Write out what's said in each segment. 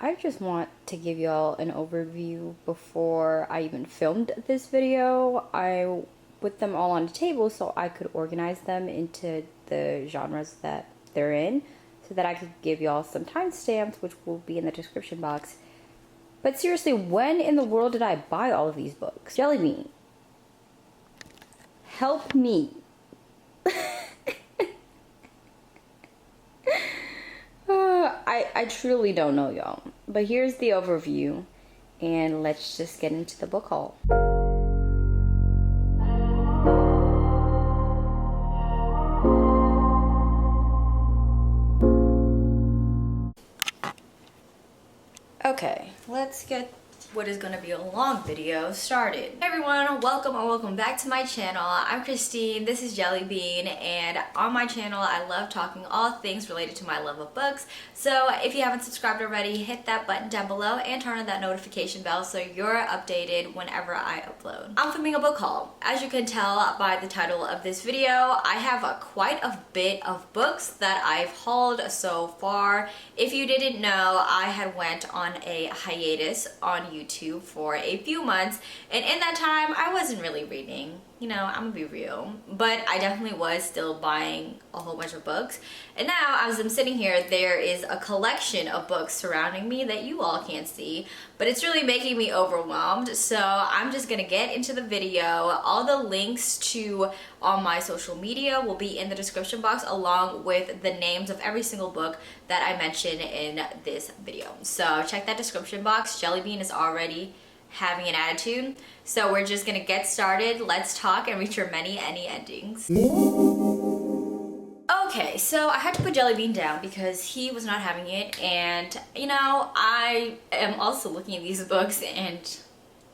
I just want to give y'all an overview before I even filmed this video. I put them all on the table so I could organize them into the genres that they're in, so that I could give y'all some timestamps, which will be in the description box. But seriously, when in the world did I buy all of these books? Jellybean, help me. I truly don't know, y'all. But here's the overview, and let's just get into the book haul. Okay, let's get what is going to be a long video started. Hey everyone, welcome or welcome back to my channel. I'm Christine, this is Jellybean, and on my channel I love talking all things related to my love of books. So if you haven't subscribed already, hit that button down below and turn on that notification bell so you're updated whenever I upload. I'm filming a book haul. As you can tell by the title of this video, I have quite a bit of books that I've hauled so far. If you didn't know, I had went on a hiatus on YouTube for a few months, and in that time I wasn't really reading, you know, I'm gonna be real, but I definitely was still buying a whole bunch of books. And now as I'm sitting here, there is a collection of books surrounding me that you all can't see, but it's really making me overwhelmed. So I'm just gonna get into the video. All the links to all my social media will be in the description box, along with the names of every single book that I mention in this video. So check that description box. Jellybean is already having an attitude. So we're just gonna get started. Let's talk and reach your many Enni endings. Okay, so I had to put Jellybean down because he was not having it, and you know, I am also looking at these books and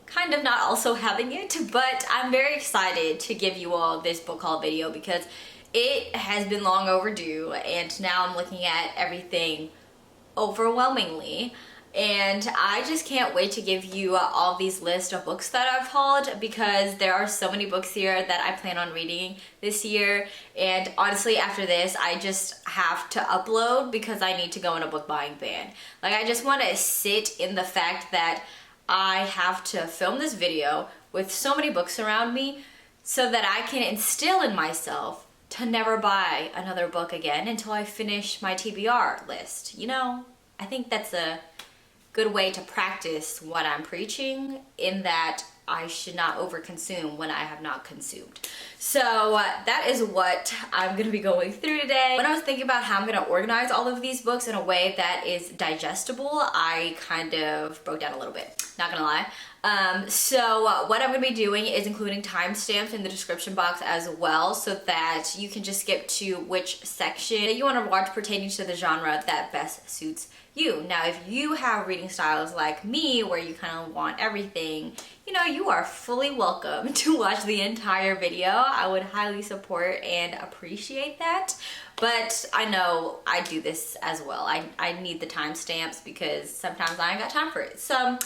kind of not also having it, but I'm very excited to give you all this book haul video because it has been long overdue, and now I'm looking at everything overwhelmingly. And I just can't wait to give you all these lists of books that I've hauled, because there are so many books here that I plan on reading this year. And honestly, after this, I just have to upload because I need to go on a book buying ban. Like, I just want to sit in the fact that I have to film this video with so many books around me so that I can instill in myself to never buy another book again until I finish my TBR list. You know, I think that's a good way to practice what I'm preaching, in that I should not overconsume when I have not consumed. So that is what I'm gonna be going through today. When I was thinking about how I'm gonna organize all of these books in a way that is digestible, I kind of broke down a little bit, not gonna lie. So what I'm gonna be doing is including timestamps in the description box as well, so that you can just skip to which section that you wanna watch pertaining to the genre that best suits you. Now, if you have reading styles like me, where you kind of want everything, you know, you are fully welcome to watch the entire video. I would highly support and appreciate that. But I know I do this as well. I need the timestamps because sometimes I ain't got time for it. So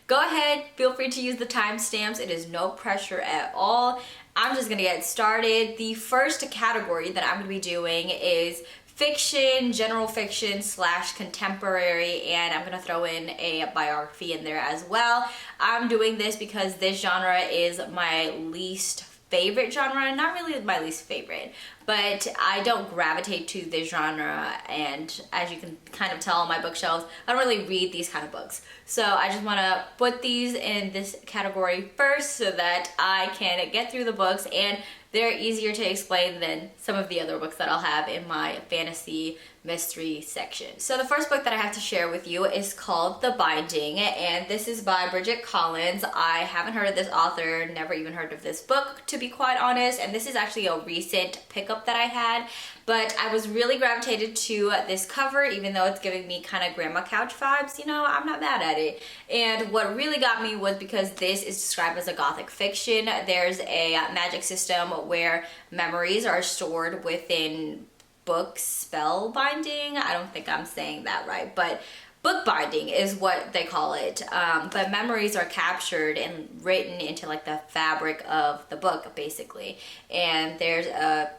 go ahead, feel free to use the timestamps. It is no pressure at all. I'm just gonna get started. The first category that I'm gonna be doing is fiction, general fiction / contemporary, and I'm gonna throw in a biography in there as well. I'm doing this because this genre is my least favorite genre. Not really my least favorite, but I don't gravitate to this genre, and as you can kind of tell on my bookshelves, I don't really read these kind of books. So I just want to put these in this category first so that I can get through the books, and they're easier to explain than some of the other books that I'll have in my fantasy mystery section. So the first book that I have to share with you is called The Binding, and this is by Bridget Collins. I haven't heard of this author, never even heard of this book, to be quite honest, and this is actually a recent pickup that I had, but I was really gravitated to this cover, even though it's giving me kind of grandma couch vibes. You know, I'm not mad at it. And what really got me was because this is described as a gothic fiction. There's a magic system where memories are stored within book spell binding. I don't think I'm saying that right, but book binding is what they call it. But memories are captured and written into like the fabric of the book, basically. And there's a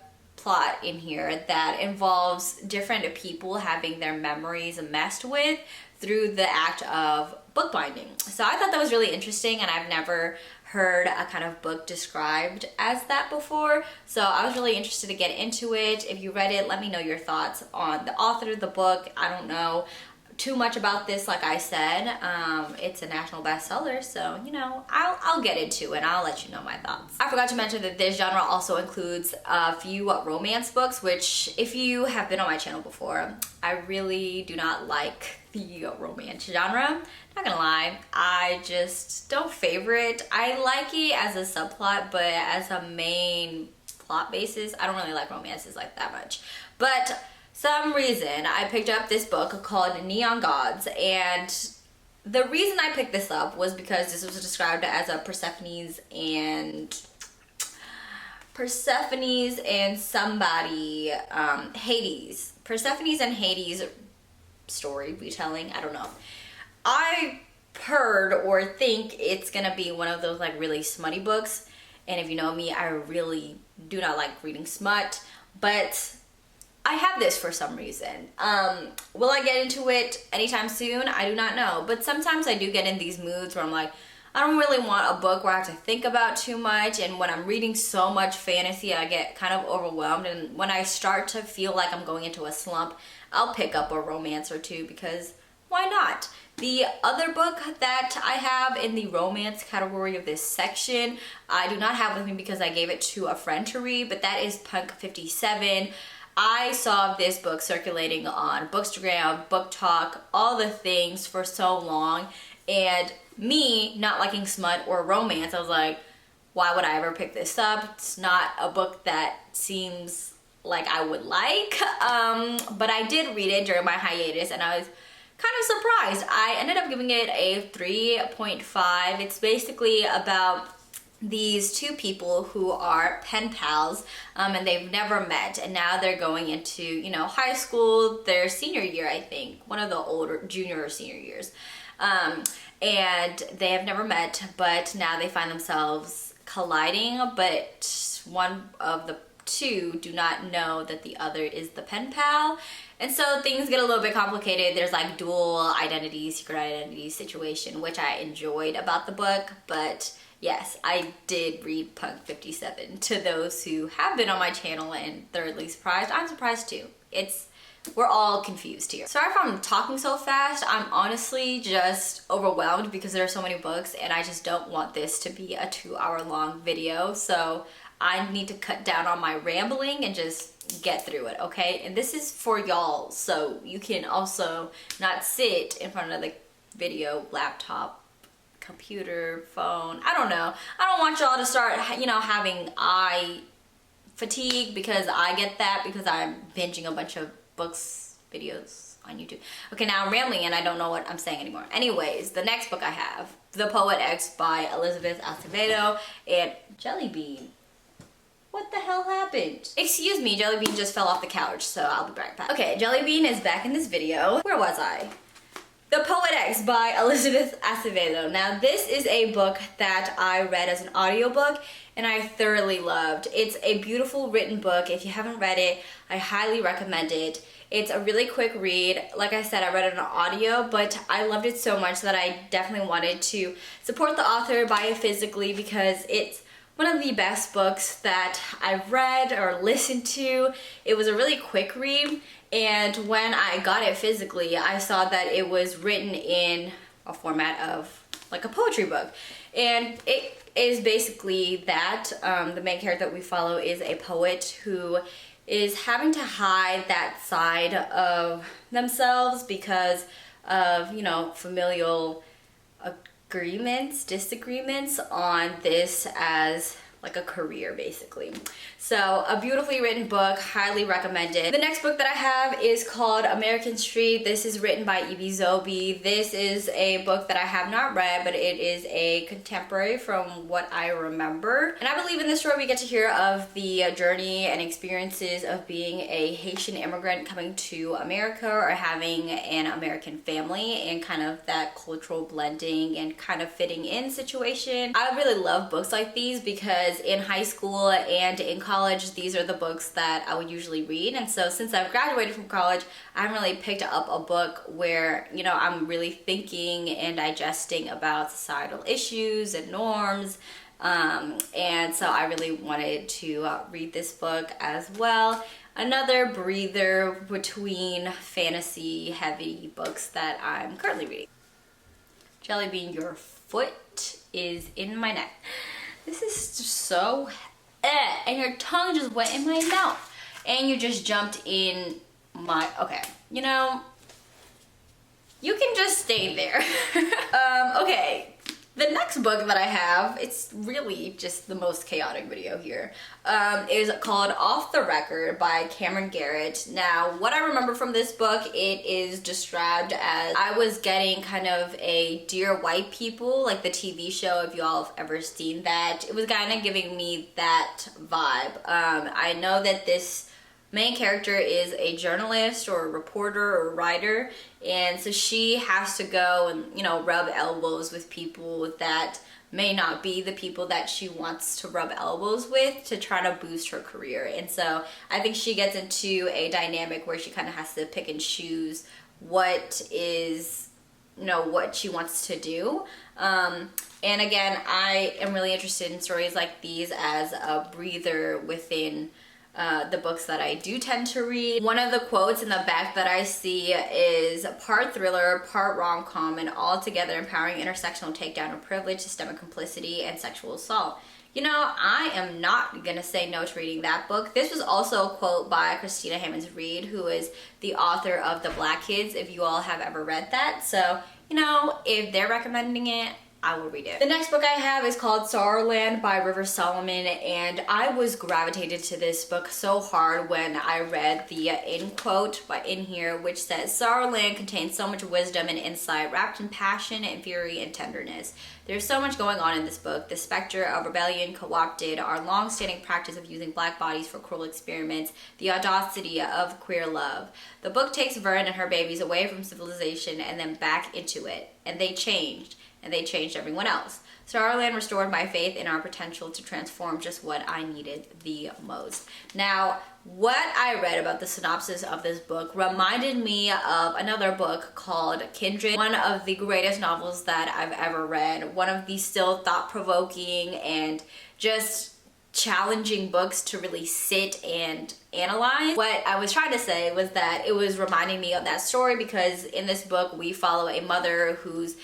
plot in here that involves different people having their memories messed with through the act of bookbinding. So I thought that was really interesting, and I've never heard a kind of book described as that before. So I was really interested to get into it. If you read it, let me know your thoughts on the author of the book. I don't know too much about this, like I said. It's a national bestseller, so you know, I'll get into it and I'll let you know my thoughts. I forgot to mention that this genre also includes a few romance books, which if you have been on my channel before, I really do not like the romance genre. Not gonna lie, I just don't favor it. I like it as a subplot, but as a main plot basis, I don't really like romances like that much. But some reason I picked up this book called Neon Gods, and the reason I picked this up was because this was described as a Persephone's and somebody, Hades. Persephone's and Hades story retelling, I don't know. I heard or think it's gonna be one of those like really smutty books, and if you know me, I really do not like reading smut, but I have this for some reason. Will I get into it anytime soon? I do not know, but sometimes I do get in these moods where I'm like, I don't really want a book where I have to think about too much, and when I'm reading so much fantasy, I get kind of overwhelmed, and when I start to feel like I'm going into a slump, I'll pick up a romance or two, because why not? The other book that I have in the romance category of this section, I do not have with me because I gave it to a friend to read, but that is Punk 57. I saw this book circulating on Bookstagram, Book Talk, all the things for so long, and me not liking smut or romance, I was like, why would I ever pick this up? It's not a book that seems like I would like, but I did read it during my hiatus, and I was kind of surprised. I ended up giving it a 3.5. It's basically about these two people who are pen pals, and they've never met, and now they're going into, you know, high school, their senior year, I think, one of the older junior or senior years, and they have never met, but now they find themselves colliding, but one of the two do not know that the other is the pen pal. And so things get a little bit complicated. There's like dual identity, secret identity situation, which I enjoyed about the book. But yes, I did read Punk 57. To those who have been on my channel and thoroughly surprised, I'm surprised too. We're all confused here. Sorry if I'm talking so fast. I'm honestly just overwhelmed because there are so many books, and I just don't want this to be a 2-hour long video. So I need to cut down on my rambling and just get through it, okay? And this is for y'all, so you can also not sit in front of the video, laptop, computer, phone, I don't know. I don't want y'all to start, you know, having eye fatigue, because I get that because I'm binging a bunch of books, videos on YouTube. Okay, now I'm rambling and I don't know what I'm saying anymore. Anyways, the next book I have, The Poet X by Elizabeth Acevedo and Jelly Bean. What the hell happened? Excuse me, Jelly Bean just fell off the couch, so I'll be right back. Okay, Jelly Bean is back in this video. Where was I? The Poet X by Elizabeth Acevedo. Now, this is a book that I read as an audiobook and I thoroughly loved. It's a beautiful written book. If you haven't read it, I highly recommend it. It's a really quick read. Like I said, I read it on audio, but I loved it so much that I definitely wanted to support the author, buy it physically, because it's one of the best books that I've read or listened to. It was a really quick read, and when I got it physically, I saw that it was written in a format of like a poetry book. And it is basically that. The main character that we follow is a poet who is having to hide that side of themselves because of, you know, familial disagreements on this as like a career, basically. So a beautifully written book, highly recommended. The next book that I have is called American Street. This is written by E.B. Zobi. This is a book that I have not read, but it is a contemporary from what I remember. And I believe in this story we get to hear of the journey and experiences of being a Haitian immigrant coming to America or having an American family, and kind of that cultural blending and kind of fitting in situation. I really love books like these because because in high school and in college, these are the books that I would usually read. And so since I've graduated from college, I haven't really picked up a book where, you know, I'm really thinking and digesting about societal issues and norms. And so I really wanted to read this book as well. Another breather between fantasy heavy books that I'm currently reading. Jelly Bean, your foot is in my neck. This is just so and your tongue just went in my mouth. And you just jumped in my, okay, you know, you can just stay there. Okay. The next book that I have, it's really just the most chaotic video here, is called Off the Record by Cameron Garrett. Now, what I remember from this book, it is described as, I was getting kind of a Dear White People, like the TV show, if you all have ever seen that. It was kind of giving me that vibe. I know that this main character is a journalist or a reporter or writer, and so she has to go and, you know, rub elbows with people that may not be the people that she wants to rub elbows with to try to boost her career. And so I think she gets into a dynamic where she kind of has to pick and choose what is, you know, what she wants to do. And again, I am really interested in stories like these as a breather within the books that I do tend to read. One of the quotes in the back that I see is part thriller, part rom-com, and altogether empowering intersectional takedown of privilege, systemic complicity, and sexual assault. You know, I am not gonna say no to reading that book. This was also a quote by Christina Hammonds Reed, who is the author of The Black Kids, if you all have ever read that. So, you know, if they're recommending it, I will read it. The next book I have is called Sorrowland by River Solomon, and I was gravitated to this book so hard when I read the end quote in here, which says, Sorrowland contains so much wisdom and insight wrapped in passion and fury and tenderness. There's so much going on in this book. The specter of rebellion co-opted our long-standing practice of using black bodies for cruel experiments, the audacity of queer love. The book takes Vern and her babies away from civilization and then back into it, and they changed. And they changed everyone else. Starland restored my faith in our potential to transform just what I needed the most. Now, what I read about the synopsis of this book reminded me of another book called Kindred, one of the greatest novels that I've ever read, one of the still thought-provoking and just challenging books to really sit and analyze. What I was trying to say was that it was reminding me of that story because in this book we follow a mother who's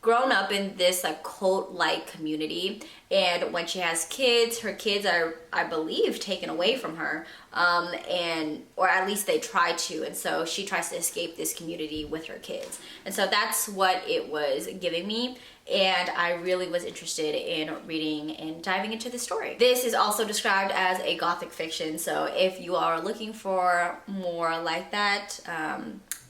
grown up in this like cult-like community, and when she has kids, her kids are, I believe, taken away from her, or at least they try to, and so she tries to escape this community with her kids. And so that's what it was giving me, and I really was interested in reading and diving into the story. This is also described as a gothic fiction, so if you are looking for more like that,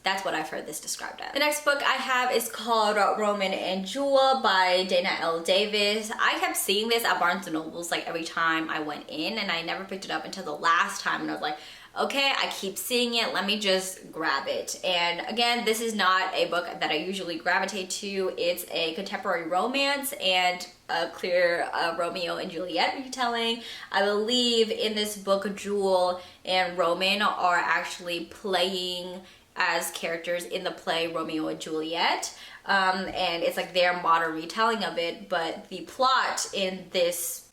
that's what I've heard this described as. The next book I have is called Roman and Jewel by Dana L. Davis. I kept seeing this at Barnes & Noble's like every time I went in, and I never picked it up until the last time, and I was like, okay, I keep seeing it, let me just grab it. And again, this is not a book that I usually gravitate to. It's a contemporary romance and a clear Romeo and Juliet retelling. I believe in this book, Jewel and Roman are actually playing as characters in the play Romeo and Juliet, and it's like their modern retelling of it, but the plot in this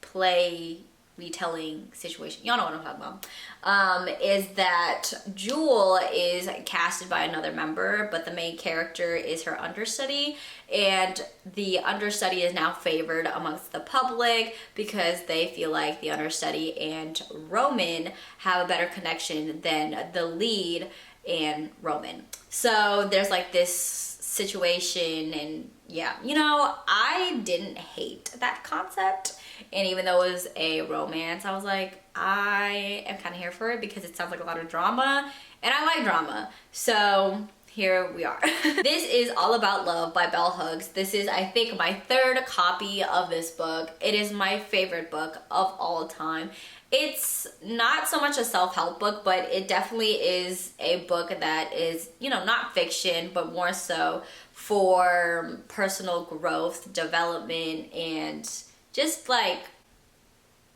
play retelling situation, y'all know what I'm talking about, is that Jewel is casted by another member, but the main character is her understudy, and the understudy is now favored amongst the public because they feel like the understudy and Roman have a better connection than the lead and Roman. So there's like this situation, and yeah, you know, I didn't hate that concept, and even though it was a romance, I was like, I am kind of here for it because it sounds like a lot of drama, and I like drama, so here we are. This is All About Love by Bell Hooks. This is, I think, my third copy of this book. It is my favorite book of all time. It's not so much a self-help book, but it definitely is a book that is, you know, not fiction, but more so for personal growth, development, and just like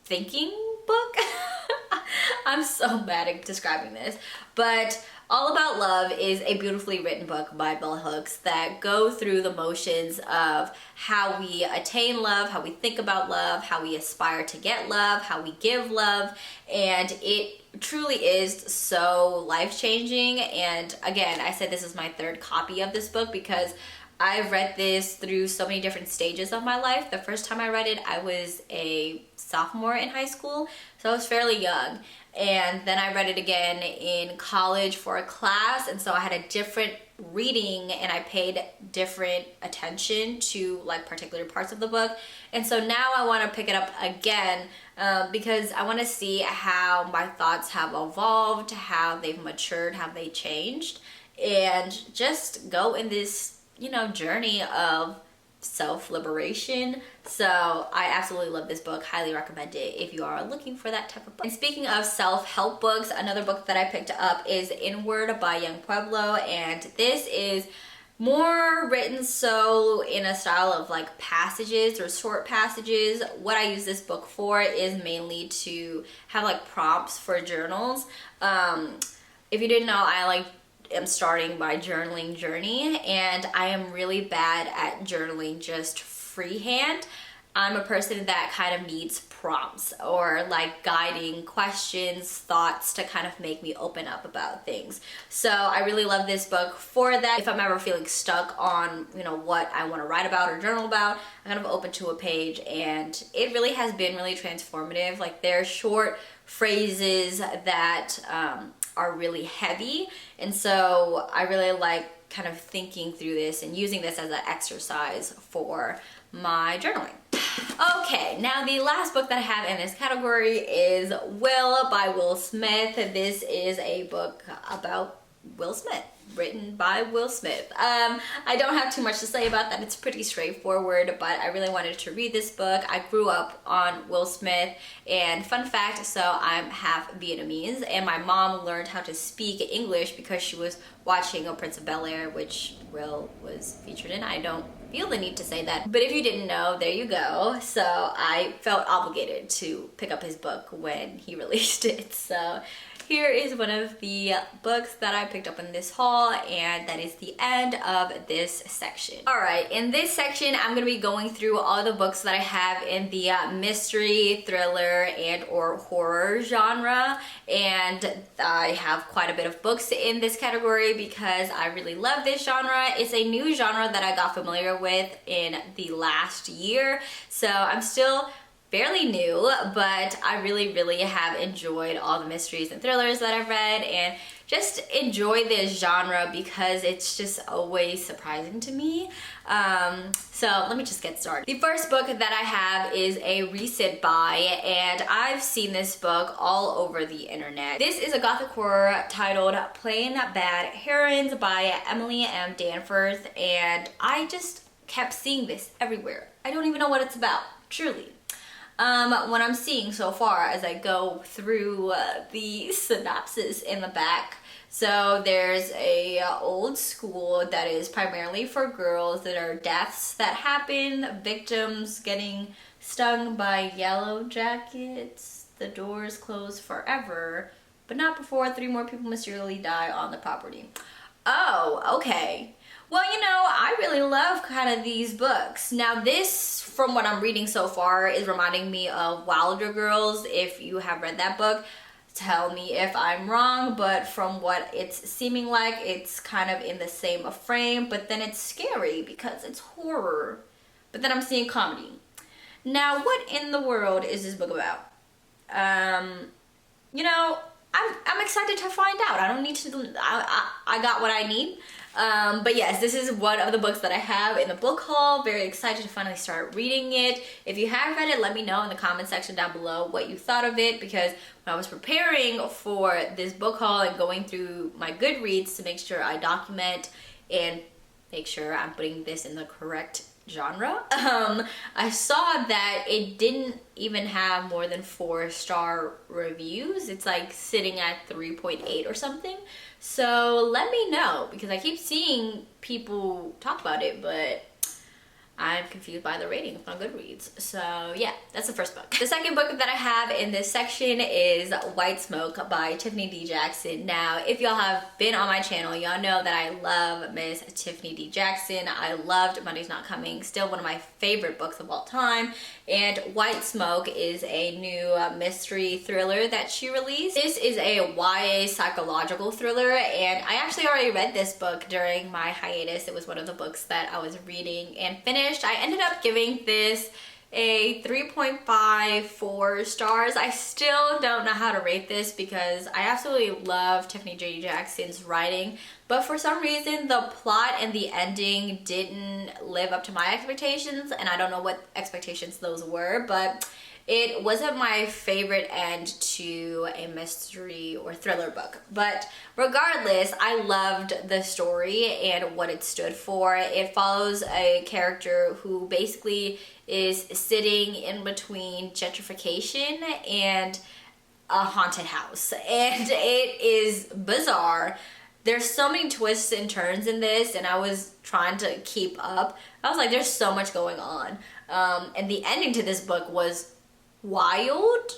thinking book. I'm so bad at describing this, but All About Love is a beautifully written book by bell hooks that go through the motions of how we attain love, how we think about love, how we aspire to get love, how we give love, and it truly is so life-changing. And again, I said this is my third copy of this book because I've read this through so many different stages of my life. The first time I read it, I was a sophomore in high school, so I was fairly young. And then I read it again in college for a class, and so I had a different reading and I paid different attention to like particular parts of the book. And so now I want to pick it up again because I want to see how my thoughts have evolved, how they've matured, how they changed, and just go in this, you know, journey of self-liberation. So I absolutely love this book, highly recommend it if you are looking for that type of book. And speaking of self-help books, another book that I picked up is Inward by Young Pueblo, and this is more written so in a style of like passages or short passages. What I use this book for is mainly to have like prompts for journals. If you didn't know, I am starting my journaling journey, and I am really bad at journaling just freehand. I'm a person that kind of needs prompts or like guiding questions, thoughts to kind of make me open up about things. So I really love this book for that. If I'm ever feeling stuck on, you know, what I want to write about or journal about, I'm kind of open to a page, and it really has been really transformative. Like, they're short phrases that are really heavy, and so I really like kind of thinking through this and using this as an exercise for my journaling. Okay, now the last book that I have in this category is Will by Will Smith. This is a book about Will Smith, written by Will Smith. I don't have too much to say about that. It's pretty straightforward, but I really wanted to read this book. I grew up on Will Smith, and fun fact, so I'm half Vietnamese, and my mom learned how to speak English because she was watching A Prince of Bel-Air, which Will was featured in. I don't feel the need to say that, but if you didn't know, there you go. So I felt obligated to pick up his book when he released it. So here is one of the books that I picked up in this haul, and that is the end of this section. Alright, in this section, I'm going to be going through all the books that I have in the mystery, thriller, and or horror genre, and I have quite a bit of books in this category because I really love this genre. It's a new genre that I got familiar with in the last year, so I'm still fairly new, but I really have enjoyed all the mysteries and thrillers that I've read, and just enjoy this genre because it's just always surprising to me. So let me just get started. The first book that I have is a recent buy, and I've seen this book all over the internet. This is a gothic horror titled Plain Bad Herons by Emily M. Danforth, and I just kept seeing this everywhere. I don't even know what it's about, truly. What I'm seeing so far as I go through the synopsis in the back. So there's a old school that is primarily for girls. That are deaths that happen, victims getting stung by yellow jackets, the doors close forever, but not before 3 more people mysteriously die on the property. Oh, okay. Well, you know, I really love kind of these books. Now this, from what I'm reading so far, is reminding me of Wilder Girls. If you have read that book, tell me if I'm wrong, but from what it's seeming like, it's kind of in the same frame, but then it's scary because it's horror. But then I'm seeing comedy. Now, what in the world is this book about? You know, I'm excited to find out. I don't need to, I got what I need. But yes, this is one of the books that I have in the book haul. Very excited to finally start reading it. If you have read it, let me know in the comment section down below what you thought of it, because when I was preparing for this book haul and going through my Goodreads to make sure I document and make sure I'm putting this in the correct genre, I saw that it didn't even have more than 4-star reviews. It's like sitting at 3.8 or something. So let me know, because I keep seeing people talk about it, but I'm confused by the rating on Goodreads. So yeah, that's the first book. The second book that I have in this section is White Smoke by Tiffany D. Jackson. Now, if y'all have been on my channel, y'all know that I love Miss Tiffany D. Jackson. I loved Monday's Not Coming, still one of my favorite books of all time. And White Smoke is a new mystery thriller that she released. This is a YA psychological thriller, and I actually already read this book during my hiatus. It was one of the books that I was reading and finished. I ended up giving this a 3.54 stars. I still don't know how to rate this because I absolutely love Tiffany J. Jackson's writing, but for some reason the plot and the ending didn't live up to my expectations, and I don't know what expectations those were, but it wasn't my favorite end to a mystery or thriller book. But regardless, I loved the story and what it stood for. It follows a character who basically is sitting in between gentrification and a haunted house. And it is bizarre. There's so many twists and turns in this, and I was trying to keep up. I was like, there's so much going on. And the ending to this book was wild.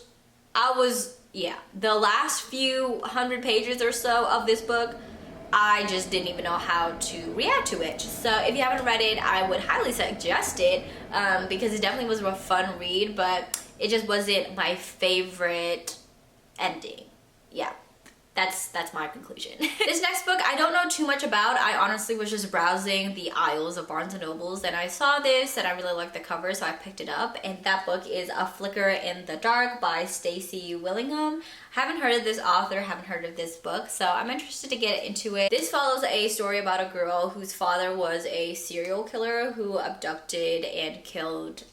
The last few 100 pages or so of this book, I just didn't even know how to react to it. So if you haven't read it, I would highly suggest it because it definitely was a fun read, but it just wasn't my favorite ending. Yeah. That's my conclusion. This next book I don't know too much about. I honestly was just browsing the aisles of Barnes & Nobles and I saw this and I really liked the cover, so I picked it up. And that book is A Flicker in the Dark by Stacey Willingham. Haven't heard of this author, haven't heard of this book, so I'm interested to get into it. This follows a story about a girl whose father was a serial killer who abducted and killed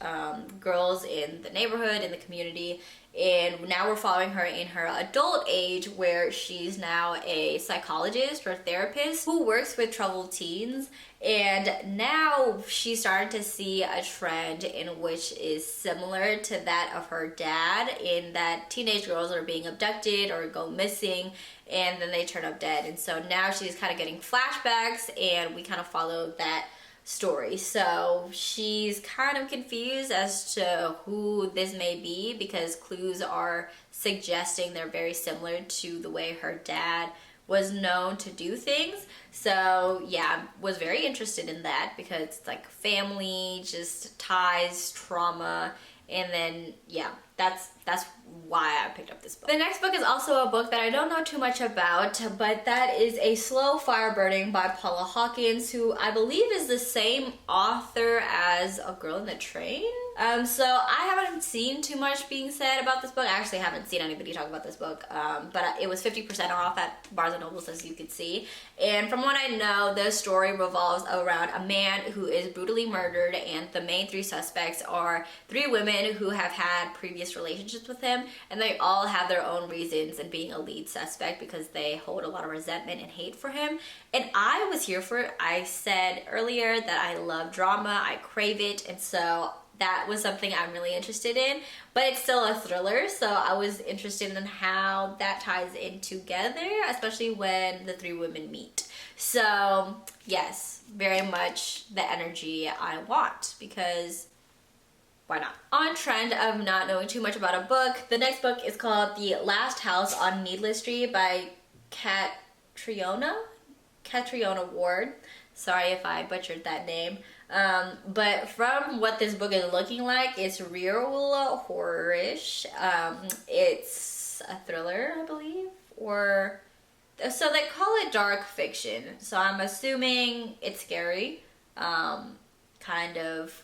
girls in the neighborhood, in the community. And now we're following her in her adult age, where she's now a psychologist or therapist who works with troubled teens. And now she's starting to see a trend in which is similar to that of her dad, in that teenage girls are being abducted or go missing and then they turn up dead. And so now she's kind of getting flashbacks, and we kind of follow that story. So she's kind of confused as to who this may be because clues are suggesting they're very similar to the way her dad was known to do things. So yeah, was very interested in that because it's like family, just ties, trauma, and then yeah, that's why I picked up this book. The next book is also a book that I don't know too much about, but that is A Slow Fire Burning by Paula Hawkins, who I believe is the same author as A Girl in the Train. So I haven't seen too much being said about this book. I actually haven't seen anybody talk about this book, but it was 50% off at Barnes & Noble, as you could see. And from what I know, the story revolves around a man who is brutally murdered, and the main three suspects are three women who have had previous relationships with him, and they all have their own reasons in being a lead suspect because they hold a lot of resentment and hate for him. And I was here for it. I said earlier that I love drama, I crave it, and so that was something I'm really interested in, but it's still a thriller, so I was interested in how that ties in together, especially when the three women meet. So yes, very much the energy I want, because why not? On trend of not knowing too much about a book, the next book is called The Last House on Needless Street by Catriona Ward. Sorry if I butchered that name. But from what this book is looking like, it's real horror-ish. It's a thriller, I believe, or so they call it dark fiction. So I'm assuming it's scary, kind of.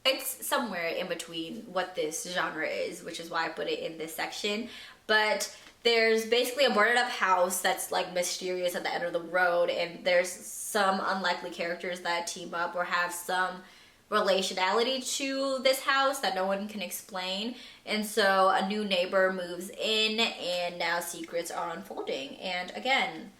It's somewhere in between what this genre is, which is why I put it in this section. But there's basically a boarded up house that's like mysterious at the end of the road, and there's some unlikely characters that team up or have some relationality to this house that no one can explain. And so a new neighbor moves in, and now secrets are unfolding. And again,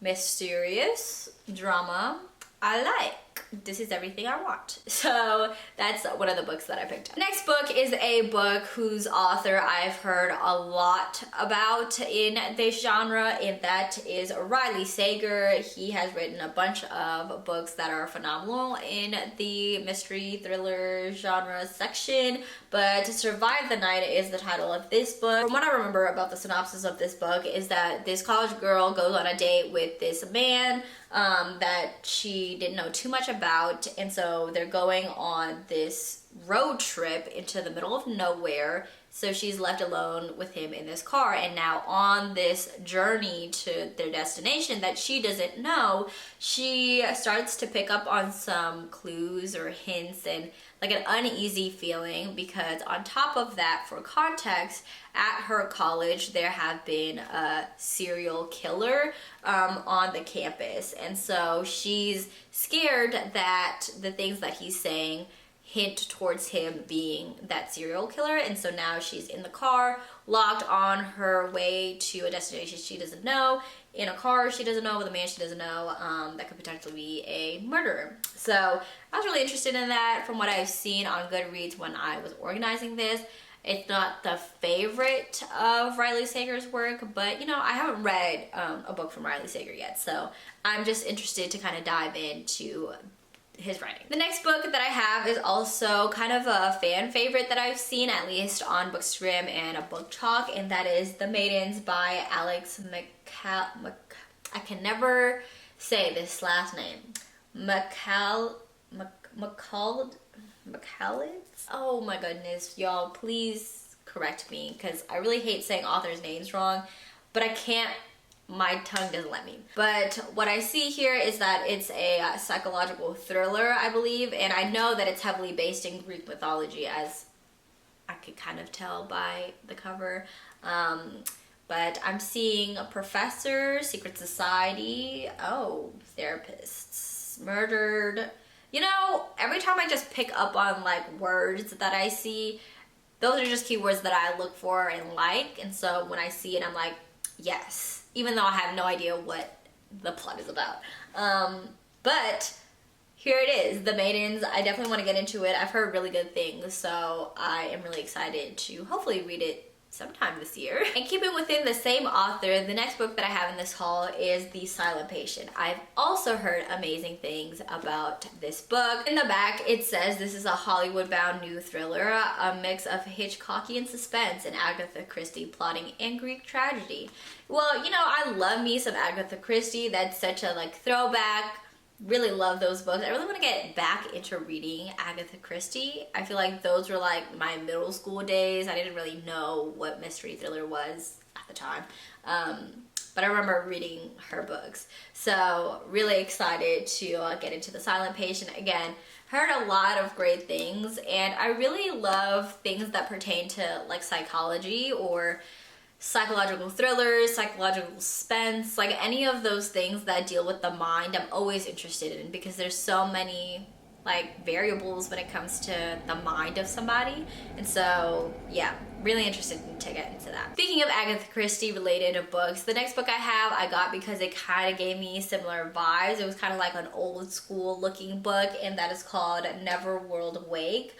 mysterious drama I like. this is everything I want. So that's one of the books that I picked up. The next book is a book whose author I've heard a lot about in this genre, and that is Riley Sager. He has written a bunch of books that are phenomenal in the mystery thriller genre section, but To Survive the Night is the title of this book. From what I remember about the synopsis of this book is that this college girl goes on a date with this man that she didn't know too much about, and so they're going on this road trip into the middle of nowhere. So she's left alone with him in this car, and now on this journey to their destination that she doesn't know, she starts to pick up on some clues or hints and like an uneasy feeling, because on top of that, for context, at her college there have been a serial killer on the campus, and so she's scared that the things that he's saying hint towards him being that serial killer. And so now she's in the car, locked on her way to a destination she doesn't know, in a car she doesn't know, with a man she doesn't know, that could potentially be a murderer. So I was really interested in that. From what I've seen on Goodreads when I was organizing this, it's not the favorite of Riley Sager's work, but you know, I haven't read a book from Riley Sager yet, so I'm just interested to kind of dive into his writing. The next book that I have is also kind of a fan favorite that I've seen, at least on Bookstream and a Book Talk, and that is The Maidens by Alex I can never say this last name. McCall. Oh my goodness, y'all, please correct me, because I really hate saying authors' names wrong, but I can't, my tongue doesn't let me. But what I see here is that it's a psychological thriller, I believe, and I know that it's heavily based in Greek mythology, as I could kind of tell by the cover. But I'm seeing a professor, secret society, therapists, murdered. You know, every time I just pick up on like words that I see, those are just keywords that I look for and like, and so when I see it, I'm like, yes, even though I have no idea what the plot is about. But here it is, The Maidens. I definitely want to get into it. I've heard really good things, so I am really excited to hopefully read it sometime this year. And keeping within the same author, the next book that I have in this haul is The Silent Patient. I've also heard amazing things about this book. In the back, it says this is a Hollywood-bound new thriller, a mix of Hitchcockian suspense and Agatha Christie plotting and Greek tragedy. Well, you know, I love me some Agatha Christie. That's such a like throwback. Really love those books. I really want to get back into reading Agatha Christie. I feel like those were like my middle school days. I didn't really know what mystery thriller was at the time. But I remember reading her books. So really excited to get into The Silent Patient. Again, heard a lot of great things, and I really love things that pertain to like psychology or psychological thrillers, psychological suspense, like any of those things that deal with the mind. I'm always interested in, because there's so many like variables when it comes to the mind of somebody, and so yeah, really interested to get into that. Speaking of Agatha Christie related books, the next book I got because it kind of gave me similar vibes. It was kind of like an old school looking book, and that is called Neverworld Wake.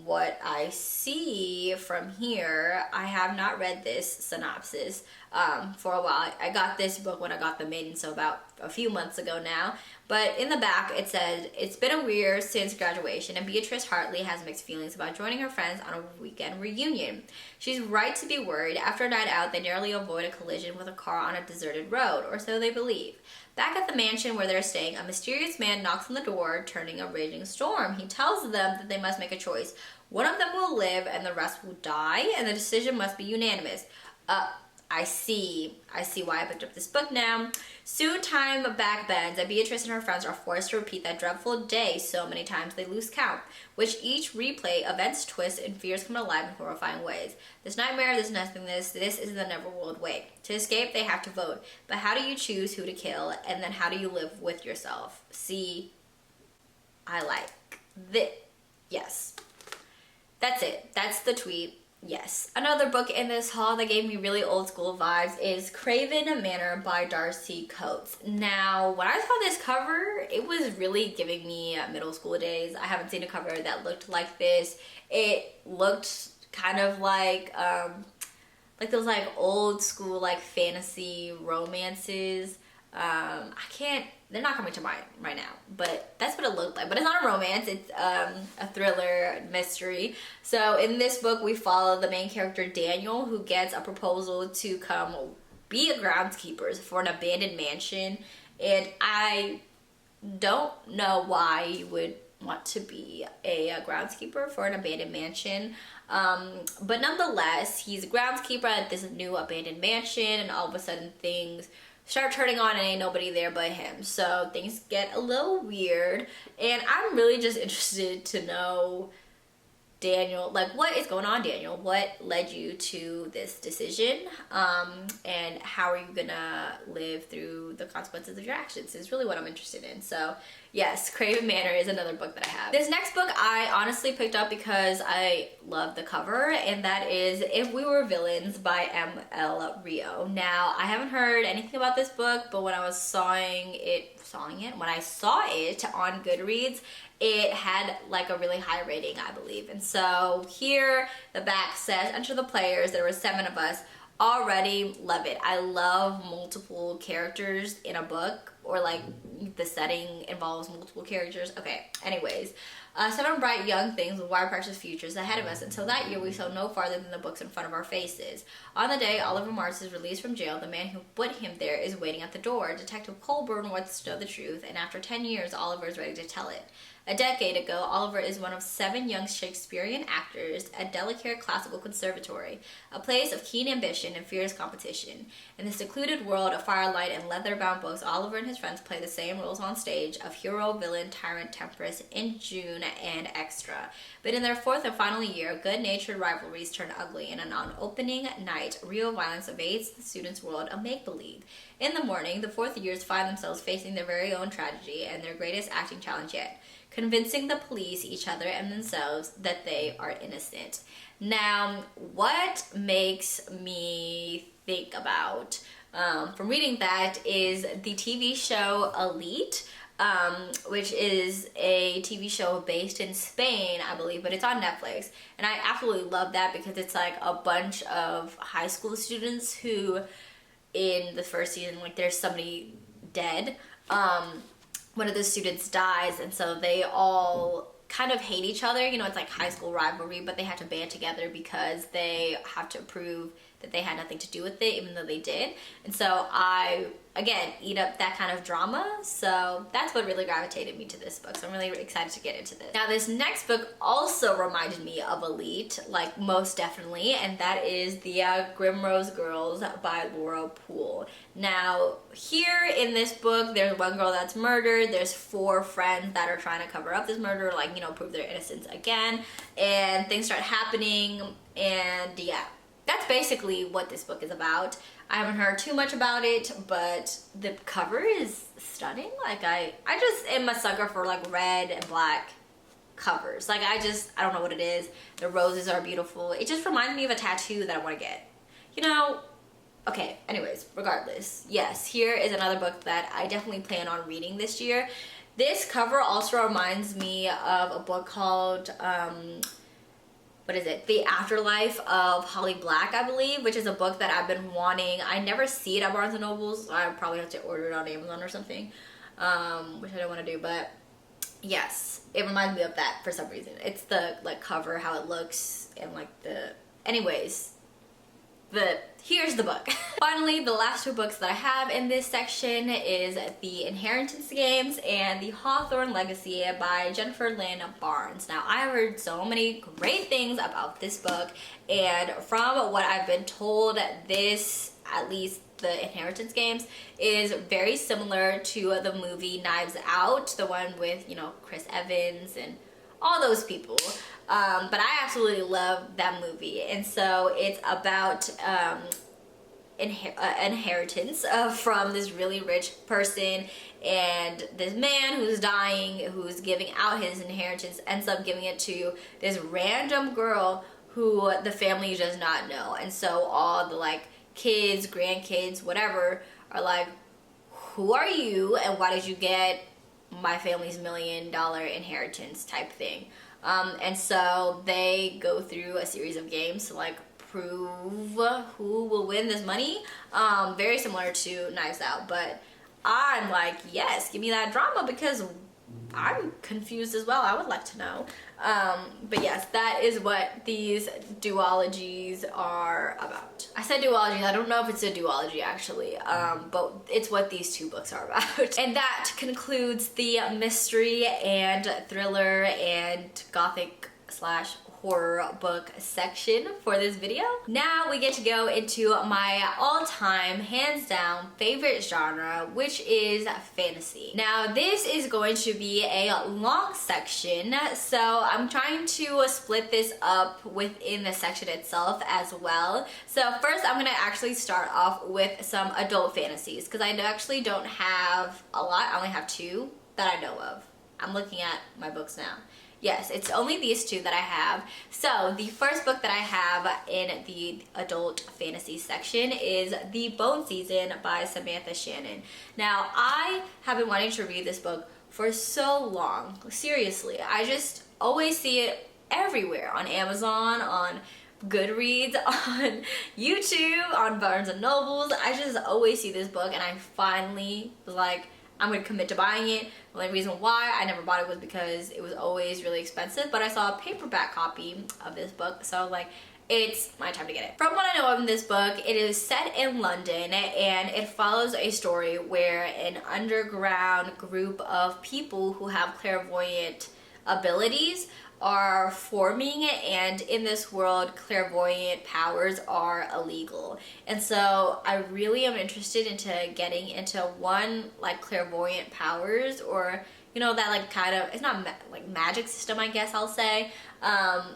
What I see from here, I have not read this synopsis for a while. I got this book when I got The Maiden, so about a few months ago now. But in the back it said, it's been a year since graduation, and Beatrice Hartley has mixed feelings about joining her friends on a weekend reunion. She's right to be worried. After a night out, they narrowly avoid a collision with a car on a deserted road, or so they believe. Back at the mansion where they're staying, a mysterious man knocks on the door, turning a raging storm. He tells them that they must make a choice. One of them will live and the rest will die, and the decision must be unanimous. I see why I picked up this book now. Soon time back bends, and Beatrice and her friends are forced to repeat that dreadful day so many times they lose count, which each replay events twist and fears come alive in horrifying ways. This nightmare, this nothingness, this is the Neverworld way. To escape, they have to vote. But how do you choose who to kill, and then how do you live with yourself? See, I like this. Yes. That's it. That's the tweet. Yes, another book in this haul that gave me really old school vibes is Craven Manor by Darcy Coates. Now, when I saw this cover, it was really giving me middle school days. I haven't seen a cover that looked like this. It looked kind of like those like old school like fantasy romances. They're not coming to mind right now, but that's what it looked like. But it's not a romance, it's a thriller mystery. So in this book, we follow the main character, Daniel, who gets a proposal to come be a groundskeeper for an abandoned mansion. And I don't know why you would want to be a groundskeeper for an abandoned mansion. But nonetheless, he's a groundskeeper at this new abandoned mansion, and all of a sudden things start turning on and ain't nobody there but him. So things get a little weird, and I'm really just interested to know, Daniel, like, what is going on, Daniel? What led you to this decision? And how are you gonna live through the consequences of your actions is really what I'm interested in. So yes, Craven Manor is another book that I have. This next book I honestly picked up because I love the cover, and that is If We Were Villains by M.L. Rio. Now, I haven't heard anything about this book, but when I was when I saw it on Goodreads, it had like a really high rating, I believe. And so here the back says, enter the players, there were 7 of us, already love it. I love multiple characters in a book, or like the setting involves multiple characters. Okay, anyways. 7 bright young things with wide precious futures ahead of us. Until that year, we saw no farther than the books in front of our faces. On the day Oliver Marks is released from jail, the man who put him there is waiting at the door. Detective Colburn wants to know the truth, and after 10 years, Oliver is ready to tell it. A decade ago, Oliver is one of 7 young Shakespearean actors at Delicare Classical Conservatory, a place of keen ambition and fierce competition. In the secluded world of firelight and leather-bound books, Oliver and his friends play the same roles on stage of hero, villain, tyrant, temptress, in June, and extra. But in their 4th and final year, good-natured rivalries turn ugly, and on opening night, real violence invades the students' world of make-believe. In the morning, the 4th years find themselves facing their very own tragedy and their greatest acting challenge yet, convincing the police, each other, and themselves that they are innocent. Now, what makes me think about, from reading that, is the TV show Elite, which is a TV show based in Spain, I believe, but it's on Netflix. And I absolutely love that because it's like a bunch of high school students who, in the first season, like, there's somebody dead. One of the students dies, and so they all kind of hate each other. You know, it's like high school rivalry, but they have to band together because they have to prove that they had nothing to do with it, even though they did. And so I, again, eat up that kind of drama. So that's what really gravitated me to this book. So I'm really excited to get into this. Now, this next book also reminded me of Elite, like most definitely, and that is the Grimrose Girls by Laura Poole. Now, here in this book, there's one girl that's murdered. There's 4 friends that are trying to cover up this murder, like, you know, prove their innocence again. And things start happening, and yeah. That's basically what this book is about. I haven't heard too much about it, but the cover is stunning. Like, I just am a sucker for like red and black covers. Like, I don't know what it is. The roses are beautiful. It just reminds me of a tattoo that I want to get. You know, okay, anyways, regardless. Yes, here is another book that I definitely plan on reading this year. This cover also reminds me of a book called, what is it? The Afterlife of Holly Black, I believe, which is a book that I've been wanting. I never see it at Barnes & Nobles. I probably have to order it on Amazon or something, which I don't want to do, but yes, it reminds me of that for some reason. It's the, like, cover, how it looks, and, like, anyways, here's the book. Finally, the last 2 books that I have in this section is The Inheritance Games and The Hawthorne Legacy by Jennifer Lynn Barnes. Now, I have heard so many great things about this book, and from what I've been told, this, at least The Inheritance Games, is very similar to the movie Knives Out, the one with, you know, Chris Evans and all those people. But I absolutely love that movie, and so it's about inheritance from this really rich person, and this man who's dying, who's giving out his inheritance, ends up giving it to this random girl who the family does not know. And so all the like kids, grandkids, whatever are like, who are you and why did you get my family's $1 million inheritance type thing. And so they go through a series of games to like prove who will win this money. Very similar to Knives Out, but I'm like, yes, give me that drama because I'm confused as well. I would like to know. But yes, that is what these duologies are about. I said duology, I don't know if it's a duology actually, but it's what these two books are about. And that concludes the mystery and thriller and gothic slash horror book section for this video. Now we get to go into my all-time, hands down favorite genre, which is fantasy. Now this is going to be a long section, so I'm trying to split this up within the section itself as well. So first I'm gonna actually start off with some adult fantasies because I actually don't have a lot. I only have 2 that I know of. I'm looking at my books now. Yes, it's only these 2 that I have. So the first book that I have in the adult fantasy section is The Bone Season by Samantha Shannon. Now, I have been wanting to read this book for so long. Seriously, I just always see it everywhere. On Amazon, on Goodreads, on YouTube, on Barnes and Nobles. I just always see this book and I finally was like, I'm going to commit to buying it. The only reason why I never bought it was because it was always really expensive, but I saw a paperback copy of this book, so I was like, it's my time to get it. From what I know of in this book, it is set in London and it follows a story where an underground group of people who have clairvoyant abilities are forming, and in this world clairvoyant powers are illegal. And so I really am interested into getting into one like clairvoyant powers, or you know, that like kind of, it's not like magic system, I guess I'll say,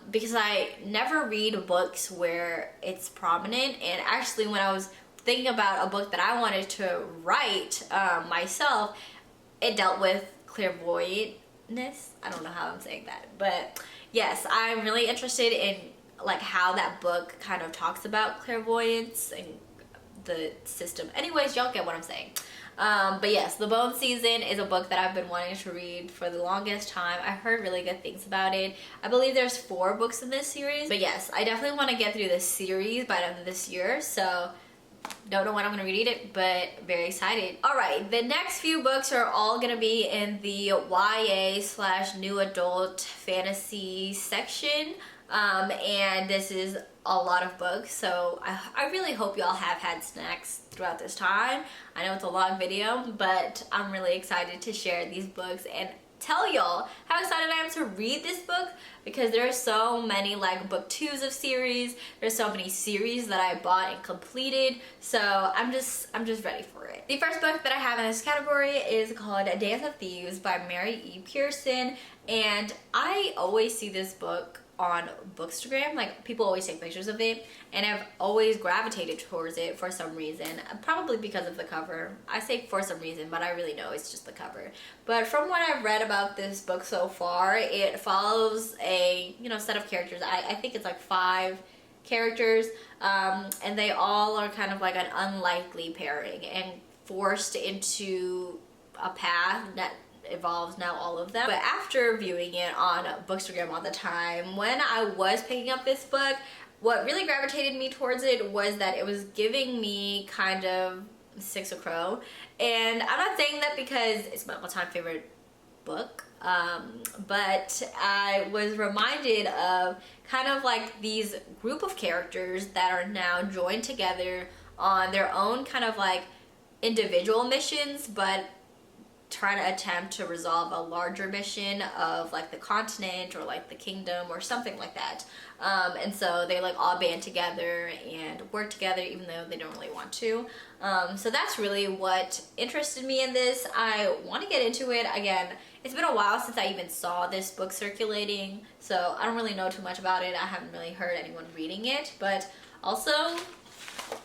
because I never read books where it's prominent. And actually when I was thinking about a book that I wanted to write myself, it dealt with clairvoyant. I don't know how I'm saying that, but yes, I'm really interested in like how that book kind of talks about clairvoyance and the system. Anyways, y'all get what I'm saying. But yes, The Bone Season is a book that I've been wanting to read for the longest time. I heard really good things about it. I believe there's 4 books in this series, but yes, I definitely want to get through this series by the end of this year, so don't know when I'm gonna read it, but very excited. Alright, the next few books are all gonna be in the YA / new adult fantasy section. And this is a lot of books, so I really hope y'all have had snacks throughout this time. I know it's a long video, but I'm really excited to share these books and tell y'all how excited I am to read this book, because there are so many like booktubes of series. There's so many series that I bought and completed, so I'm just ready for it. The first book that I have in this category is called Dance of Thieves by Mary E. Pearson, and I always see this book on Bookstagram. Like, people always take pictures of it, and I've always gravitated towards it for some reason, probably because of the cover. I say for some reason, but I really know it's just the cover. But from what I've read about this book so far, it follows a, you know, set of characters. I think it's like 5 characters, and they all are kind of like an unlikely pairing and forced into a path that involves now all of them. But after viewing it on Bookstagram all the time, when I was picking up this book, what really gravitated me towards it was that it was giving me kind of xoxo, and I'm not saying that because it's my all-time favorite book, but I was reminded of kind of like these group of characters that are now joined together on their own kind of like individual missions, but trying to attempt to resolve a larger mission of like the continent or like the kingdom or something like that. And so they like all band together and work together even though they don't really want to. So that's really what interested me in this. I want to get into it. Again, it's been a while since I even saw this book circulating, so I don't really know too much about it. I haven't really heard anyone reading it, but also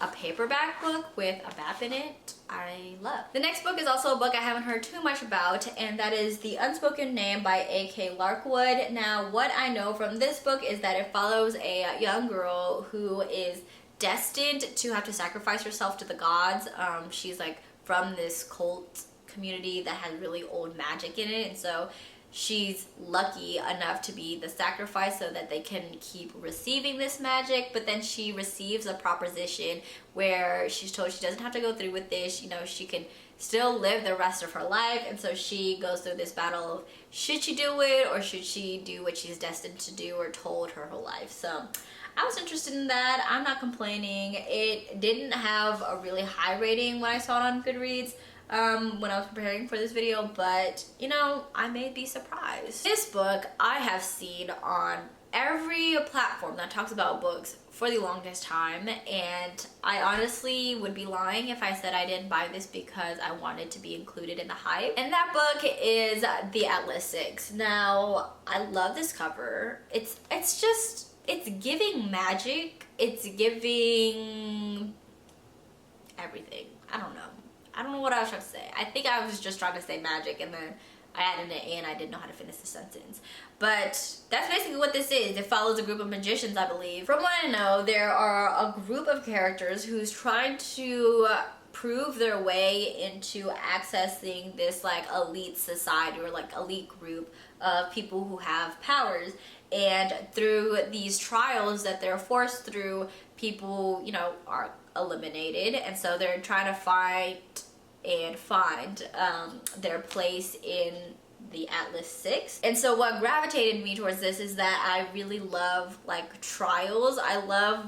a paperback book with a map in it, I love. The next book is also a book I haven't heard too much about, and that is The Unspoken Name by A.K. Larkwood. Now, what I know from this book is that it follows a young girl who is destined to have to sacrifice herself to the gods. She's like from this cult community that has really old magic in it, and so she's lucky enough to be the sacrifice so that they can keep receiving this magic. But then she receives a proposition where she's told she doesn't have to go through with this, you know, she can still live the rest of her life. And so she goes through this battle of should she do it or should she do what she's destined to do or told her whole life. So I was interested in that. I'm not complaining. It didn't have a really high rating when I saw it on Goodreads when I was preparing for this video, but you know, I may be surprised. This book I have seen on every platform that talks about books for the longest time, and I honestly would be lying if I said I didn't buy this because I wanted to be included in the hype. And that book is The Atlas Six. Now, I love this cover. It's giving magic. It's giving everything. I don't know what I was trying to say. I think I was just trying to say magic and then I added an A and I didn't know how to finish the sentence. But that's basically what this is. It follows a group of magicians, I believe. From what I know, there are a group of characters who's trying to prove their way into accessing this like elite society or like elite group of people who have powers. And through these trials that they're forced through, people, you know, are eliminated, and so they're trying to find their place in the Atlas Six. And so what gravitated me towards this is that I really love like trials. I love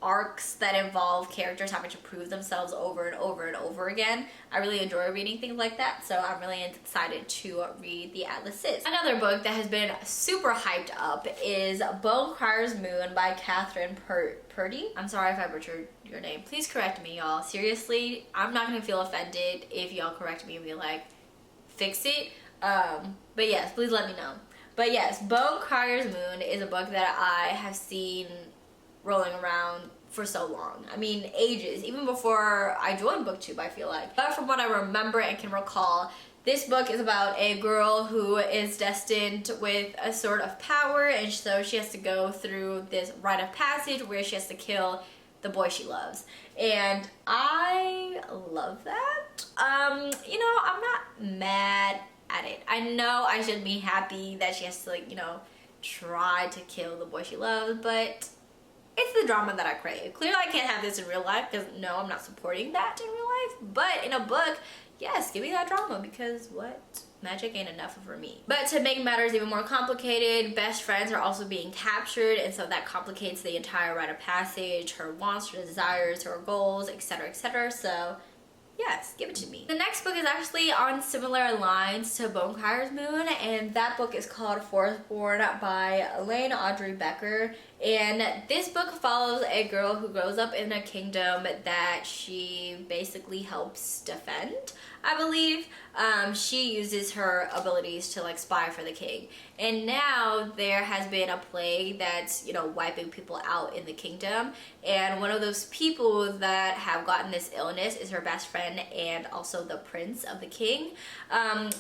arcs that involve characters having to prove themselves over and over and over again. I really enjoy reading things like that, so I'm really excited to read The Atlas Six. Another book that has been super hyped up is Bone Crier's Moon by Catherine Purdy. I'm sorry if I butchered your name. Please correct me, y'all. Seriously, I'm not gonna feel offended if y'all correct me and be like, fix it. But yes, please let me know. But yes, Bone Crier's Moon is a book that I have seen rolling around for so long. I mean, ages, even before I joined Booktube, I feel like. But from what I remember and can recall, this book is about a girl who is destined with a sort of power, and so she has to go through this rite of passage where she has to kill the boy she loves. And I love that. You know, I'm not mad at it. I know I should be happy that she has to, like, you know, try to kill the boy she loves, but it's the drama that I crave. Clearly I can't have this in real life because no, I'm not supporting that in real life, but in a book, yes, give me that drama, because what? Magic ain't enough for me. But to make matters even more complicated, best friends are also being captured, and so that complicates the entire rite of passage, her wants, her desires, her goals, etc., etc. So yes, give it to me. The next book is actually on similar lines to Bone Crier's Moon, and that book is called Forthborn by Elaine Audrey Becker. And this book follows a girl who grows up in a kingdom that she basically helps defend, I believe. She uses her abilities to like spy for the king. And now there has been a plague that's, you know, wiping people out in the kingdom. And one of those people that have gotten this illness is her best friend and also the prince of the king.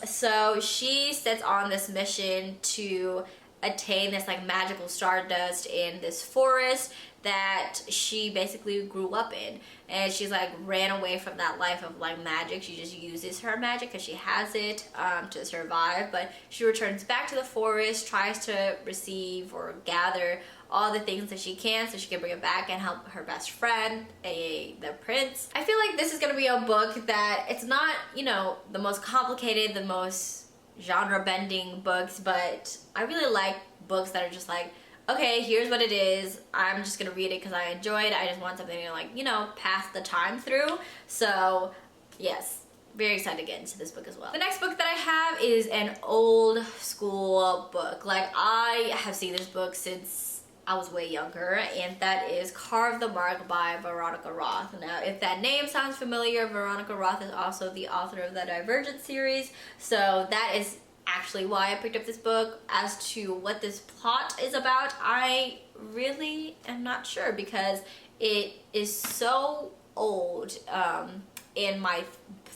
So she sets on this mission to attain this like magical stardust in this forest that she basically grew up in, and she's like ran away from that life of like magic. She just uses her magic because she has it to survive, but she returns back to the forest, tries to receive or gather all the things that she can so she can bring it back and help her best friend, the prince. I feel like this is gonna be a book that it's not, you know, the most complicated, the most genre bending books, but I really like books that are just like, okay, here's what it is, I'm just gonna read it because I enjoy it, I just want something to like, you know, pass the time through. So yes, very excited to get into this book as well. The next book that I have is an old school book. Like, I have seen this book since I was way younger, and that is Carve the Mark by Veronica Roth. Now, if that name sounds familiar, Veronica Roth is also the author of the Divergent series, so that is actually why I picked up this book. As to what this plot is about, I really am not sure, because it is so old in my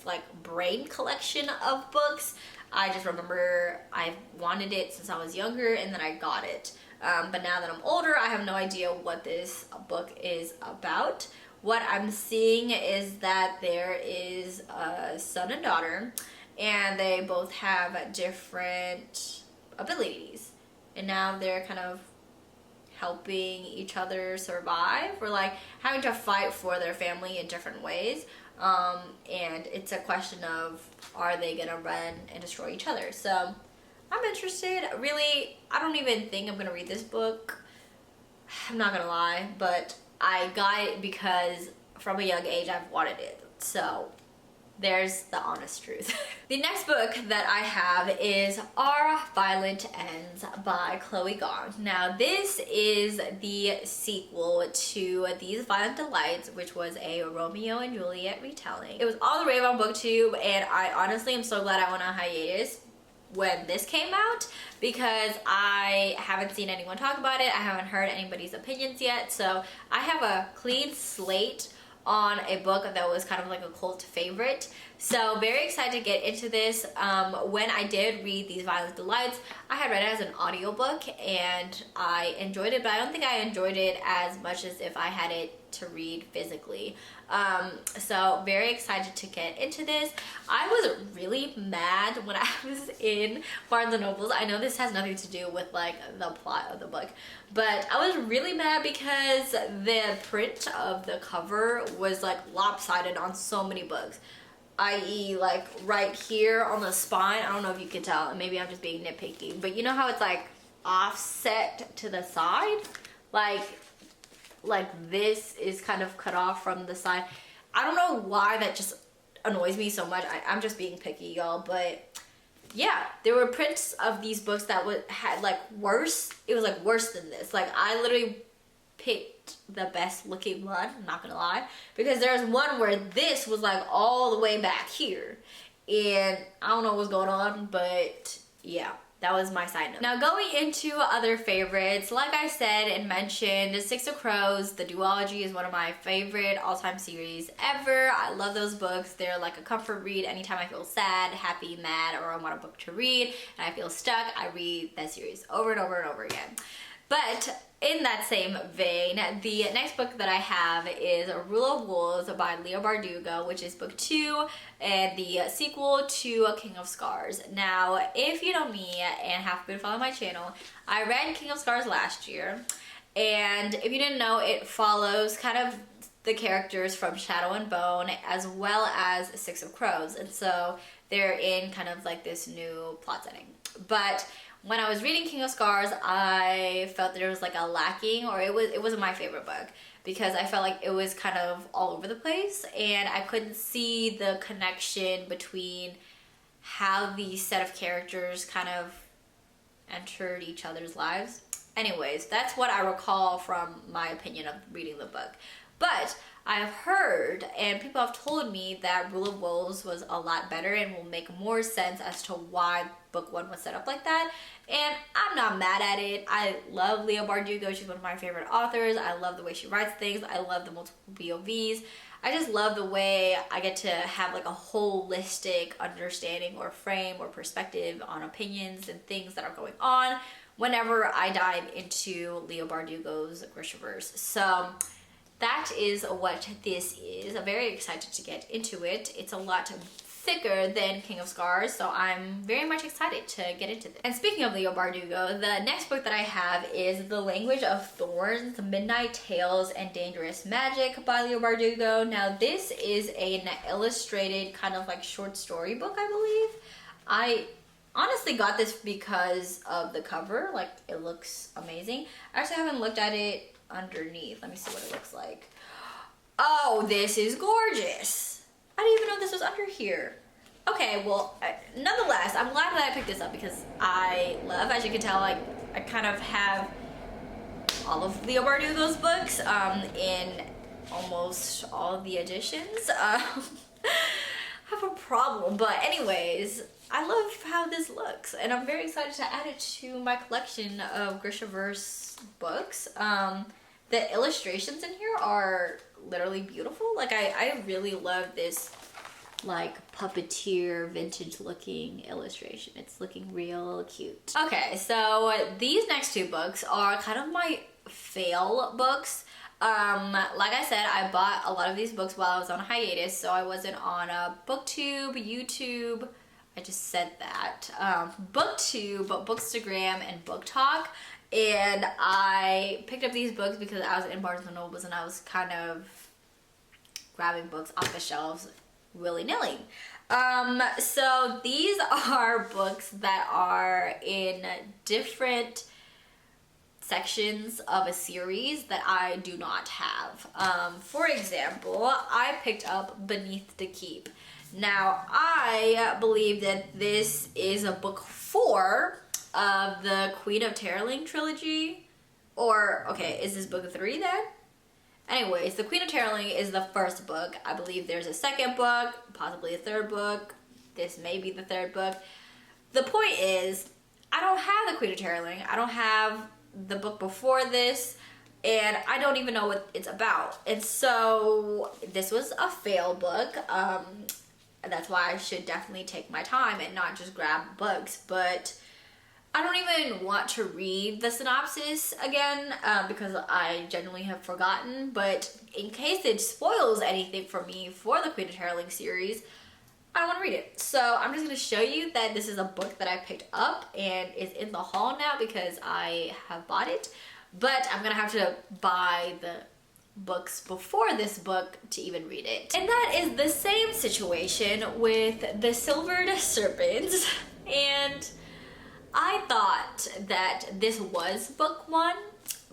like brain collection of books. I just remember I wanted it since I was younger, and then I got it. But now that I'm older, I have no idea what this book is about. What I'm seeing is that there is a son and daughter, and they both have different abilities. And now they're kind of helping each other survive, or like having to fight for their family in different ways. And it's a question of, are they gonna run and destroy each other? So I'm interested. Really, I don't even think I'm gonna read this book. I'm not gonna lie, but I got it because from a young age I've wanted it. So there's the honest truth. The next book that I have is Our Violent Ends by Chloe Gong. Now this is the sequel to These Violent Delights, which was a Romeo and Juliet retelling. It was all the rave on Booktube, and I honestly am so glad I went on hiatus when this came out, because I haven't seen anyone talk about it. I haven't heard anybody's opinions yet, so I have a clean slate on a book that was kind of like a cult favorite. So very excited to get into this. When I did read These Violent Delights, I had read it as an audiobook and I enjoyed it, but I don't think I enjoyed it as much as if I had it to read physically. So very excited to get into this. I was really mad when I was in Barnes and Nobles. I know this has nothing to do with like the plot of the book, but I was really mad because the print of the cover was like lopsided on so many books, i.e. like right here on the spine. I don't know if you can tell, maybe I'm just being nitpicky, but you know how it's like offset to the side? Like this is kind of cut off from the side. I don't know why that just annoys me so much. I'm just being picky, y'all, but yeah, there were prints of these books that had like worse. It was like worse than this. Like I literally picked the best looking one, I'm not gonna lie, because there's one where this was like all the way back here, and I don't know what's going on, but yeah. That was my side note. Now going into other favorites, like I said and mentioned, Six of Crows, the duology is one of my favorite all-time series ever. I love those books. They're like a comfort read anytime I feel sad, happy, mad, or I want a book to read and I feel stuck. I read that series over and over and over again. But in that same vein, the next book that I have is Rule of Wolves by Leigh Bardugo, which is book 2 and the sequel to King of Scars. Now, if you know me and have been following my channel, I read King of Scars last year, and if you didn't know, it follows kind of the characters from Shadow and Bone as well as Six of Crows, and so they're in kind of like this new plot setting. But when I was reading King of Scars, I felt that there was like a lacking, or it wasn't my favorite book, because I felt like it was kind of all over the place and I couldn't see the connection between how the set of characters kind of entered each other's lives. Anyways, that's what I recall from my opinion of reading the book. But I have heard, and people have told me, that Rule of Wolves was a lot better and will make more sense as to why book 1 was set up like that. And I'm not mad at it. I love Leigh Bardugo. She's one of my favorite authors. I love the way she writes things. I love the multiple POVs. I just love the way I get to have like a holistic understanding or frame or perspective on opinions and things that are going on whenever I dive into Leigh Bardugo's Grishaverse. So that is what this is. I'm very excited to get into it. It's a lot thicker than King of Scars, so I'm very much excited to get into this. And speaking of Leigh Bardugo, the next book that I have is The Language of Thorns, Midnight Tales and Dangerous Magic by Leigh Bardugo. Now this is an illustrated kind of like short story book, I believe. I honestly got this because of the cover. Like, it looks amazing. I actually haven't looked at it underneath. Let me see what it looks like. Oh, this is gorgeous. I didn't even know this was under here. Okay, well, nonetheless, I'm glad that I picked this up because I love, as you can tell, like, I kind of have all of Leigh Bardugo's books in almost all of the editions. I have a problem, but anyways, I love how this looks, and I'm very excited to add it to my collection of Grishaverse books. The illustrations in here are literally beautiful. Like I really love this like puppeteer vintage looking illustration. It's looking real cute. Okay, so these next two books are kind of my fail books. Like I said, I bought a lot of these books while I was on hiatus, so I wasn't on Booktube, YouTube, I just said that, Booktube, Bookstagram, and Book Talk. And I picked up these books because I was in Barnes & Nobles and I was kind of grabbing books off the shelves willy-nilly. So these are books that are in different sections of a series that I do not have. For example, I picked up Beneath the Keep. Now, I believe that this is a book 4 of the Queen of Terrorling trilogy. Or, okay, is this book 3 then? Anyways, the Queen of Terrorling is the first book. I believe there's a second book, possibly a third book. This may be the third book. The point is, I don't have the Queen of Terrorling. I don't have the book before this, and I don't even know what it's about. And so this was a fail book. That's why I should definitely take my time and not just grab books. But I don't even want to read the synopsis again because I genuinely have forgotten. But in case it spoils anything for me for the Queen of Terrorling series, I don't want to read it. So I'm just going to show you that this is a book that I picked up and is in the haul now because I have bought it. But I'm going to have to buy the books before this book to even read it. And that is the same situation with The Silvered Serpents. And I thought that this was book 1,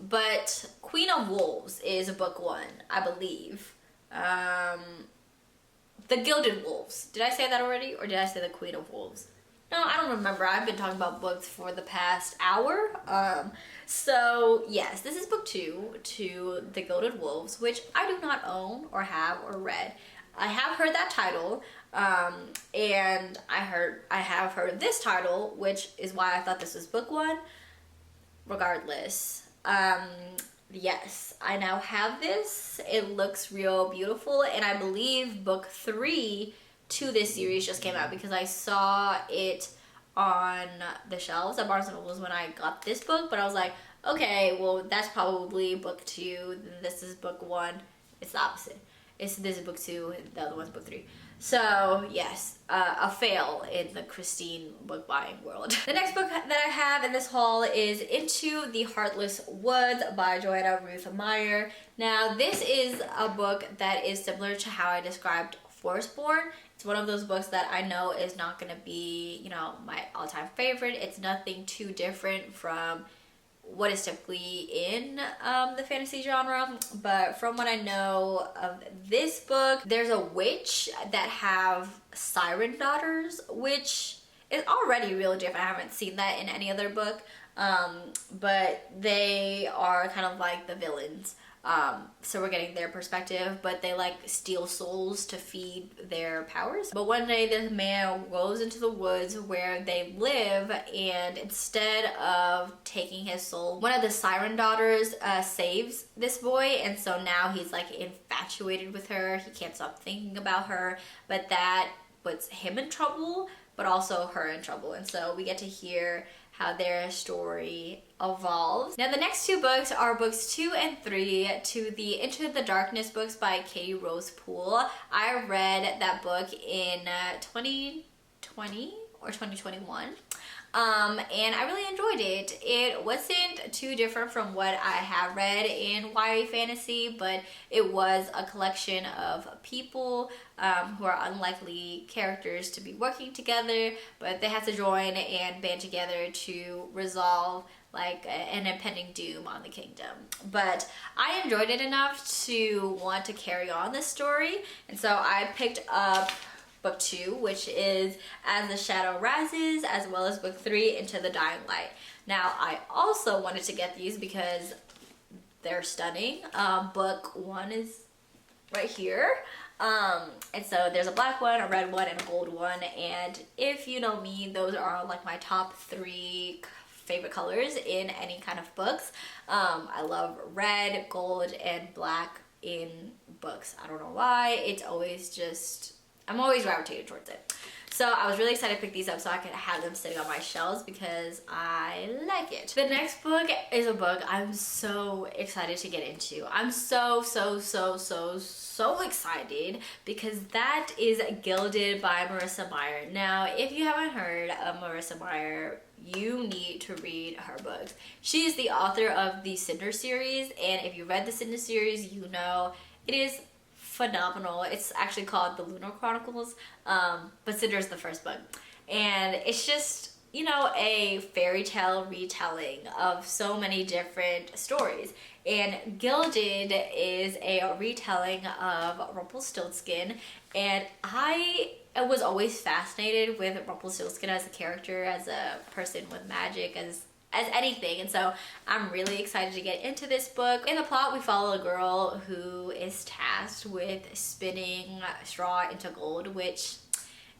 but Queen of Wolves is book 1, I believe. The Gilded Wolves. Did I say that already, or did I say the Queen of Wolves? No, I don't remember. I've been talking about books for the past hour. So yes, this is book 2 to The Gilded Wolves, which I do not own or have or read. I have heard that title, and I have heard of this title, which is why I thought this was book 1. Regardless, yes, I now have this. It looks real beautiful, and I believe book 3 to this series just came out because I saw it on the shelves at Barnes & Nobles when I got this book, but I was like, okay, well, that's probably book 2, this is book 1. It's the opposite. This is book 2, the other one's book 3. So, yes, a fail in the Christine book buying world. The next book that I have in this haul is Into the Heartless Woods by Joanna Ruth Meyer. Now, this is a book that is similar to how I described Forestborn. It's one of those books that I know is not going to be, you know, my all-time favorite. It's nothing too different from what is typically in the fantasy genre, but from what I know of this book, there's a witch that have siren daughters, which is already really different. I haven't seen that in any other book, but they are kind of like the villains. So we're getting their perspective, but they like steal souls to feed their powers. But one day this man goes into the woods where they live, and instead of taking his soul, one of the siren daughters saves this boy, and so now he's like infatuated with her. He can't stop thinking about her, but that puts him in trouble, but also her in trouble. And so we get to hear how their story evolves. Now the next two books are books 2 and 3 to the Into the Darkness books by Katie Rose Poole. I read that book in 2020 or 2021. And I really enjoyed it. It wasn't too different from what I have read in YA fantasy, but it was a collection of people who are unlikely characters to be working together, but they have to join and band together to resolve like an impending doom on the kingdom. But I enjoyed it enough to want to carry on this story, and so I picked up book 2, which is As the Shadow Rises, as well as book 3, Into the Dying Light. Now, I also wanted to get these because they're stunning. Book 1 is right here. And so there's a black one, a red one, and a gold one. And if you know me, those are like my top 3 favorite colors in any kind of books. I love red, gold, and black in books. I don't know why. It's always just, I'm always gravitated towards it. So I was really excited to pick these up so I could have them sitting on my shelves because I like it. The next book is a book I'm so excited to get into. I'm so excited because that is Gilded by Marissa Meyer. Now, if you haven't heard of Marissa Meyer, you need to read her books. She is the author of the Cinder series, and if you read the Cinder series, you know it is phenomenal. It's actually called The Lunar Chronicles, but Cinder is the first book. And it's just, you know, a fairy tale retelling of so many different stories. And Gilded is a retelling of Rumpelstiltskin, and I was always fascinated with Rumpelstiltskin as a character, as a person with magic, as anything, and so I'm really excited to get into this book. In the plot, we follow a girl who is tasked with spinning straw into gold, which,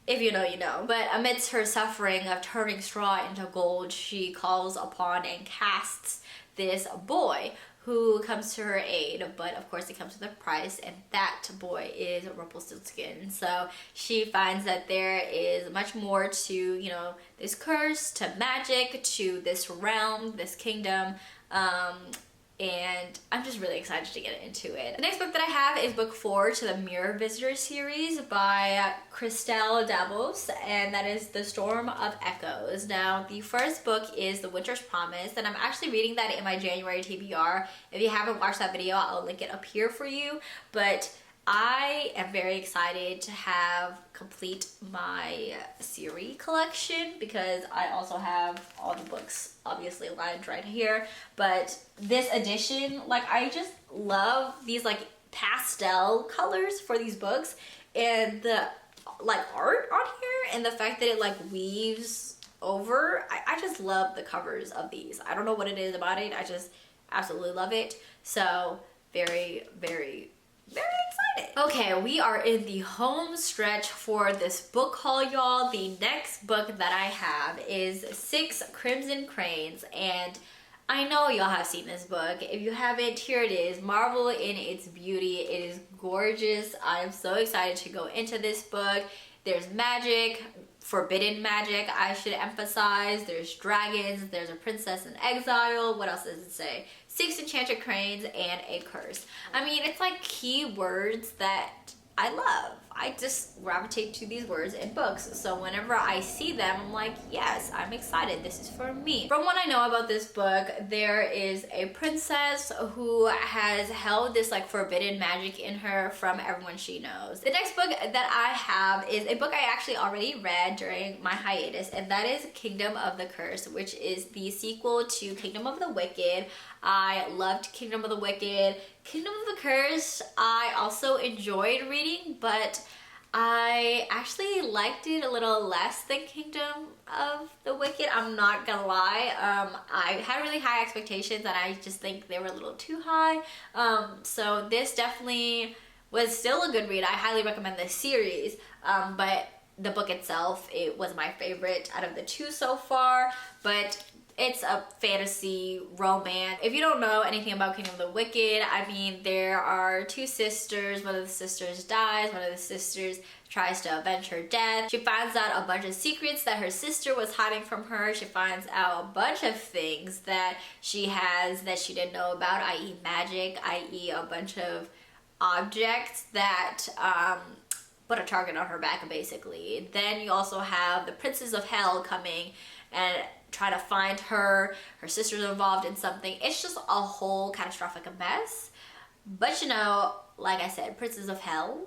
if you know, you know. But amidst her suffering of turning straw into gold, she calls upon and casts this boy who comes to her aid, but of course it comes with a price, and that boy is Rumpelstiltskin. So she finds that there is much more to, you know, this curse, to magic, to this realm, this kingdom, and I'm just really excited to get into it. The next book that I have is book 4 to the Mirror Visitor series by Christelle Davos, and that is The Storm of Echoes. Now, the first book is The Winter's Promise, and I'm actually reading that in my January TBR. If you haven't watched that video, I'll link it up here for you, but I am very excited to complete my series collection because I also have all the books obviously lined right here. But this edition, like, I just love these like pastel colors for these books, and the like art on here and the fact that it like weaves over. I just love the covers of these. I don't know what it is about it. I just absolutely love it. So very excited. Okay, we are in the home stretch for this book haul, y'all. The next book that I have is 6 Crimson Cranes, and I know y'all have seen this book. If you haven't, here it is. Marvel in its beauty. It is gorgeous. I am so excited to go into this book. There's magic, forbidden magic, I should emphasize. There's dragons, there's a princess in exile. What else does it say? 6 enchanted cranes and a curse. I mean, it's like key words that I love. I just gravitate to these words in books. So whenever I see them, I'm like, yes, I'm excited. This is for me. From what I know about this book, there is a princess who has held this like forbidden magic in her from everyone she knows. The next book that I have is a book I actually already read during my hiatus, and that is Kingdom of the Curse, which is the sequel to Kingdom of the Wicked. I loved Kingdom of the Wicked. Kingdom of the Curse, I also enjoyed reading, but I actually liked it a little less than Kingdom of the Wicked. I'm not gonna lie. I had really high expectations, and I just think they were a little too high. So this definitely was still a good read. I highly recommend this series, but the book itself, it was my favorite out of the 2 so far. But it's a fantasy romance. If you don't know anything about Kingdom of the Wicked, I mean, there are 2 sisters. One of the sisters dies. One of the sisters tries to avenge her death. She finds out a bunch of secrets that her sister was hiding from her. She finds out a bunch of things that she has that she didn't know about, i.e. magic, i.e. a bunch of objects that put a target on her back, basically. Then you also have the Princes of Hell coming and try to find her. Her sister's involved in something. It's just a whole catastrophic mess. But you know, like I said, Princes of Hell,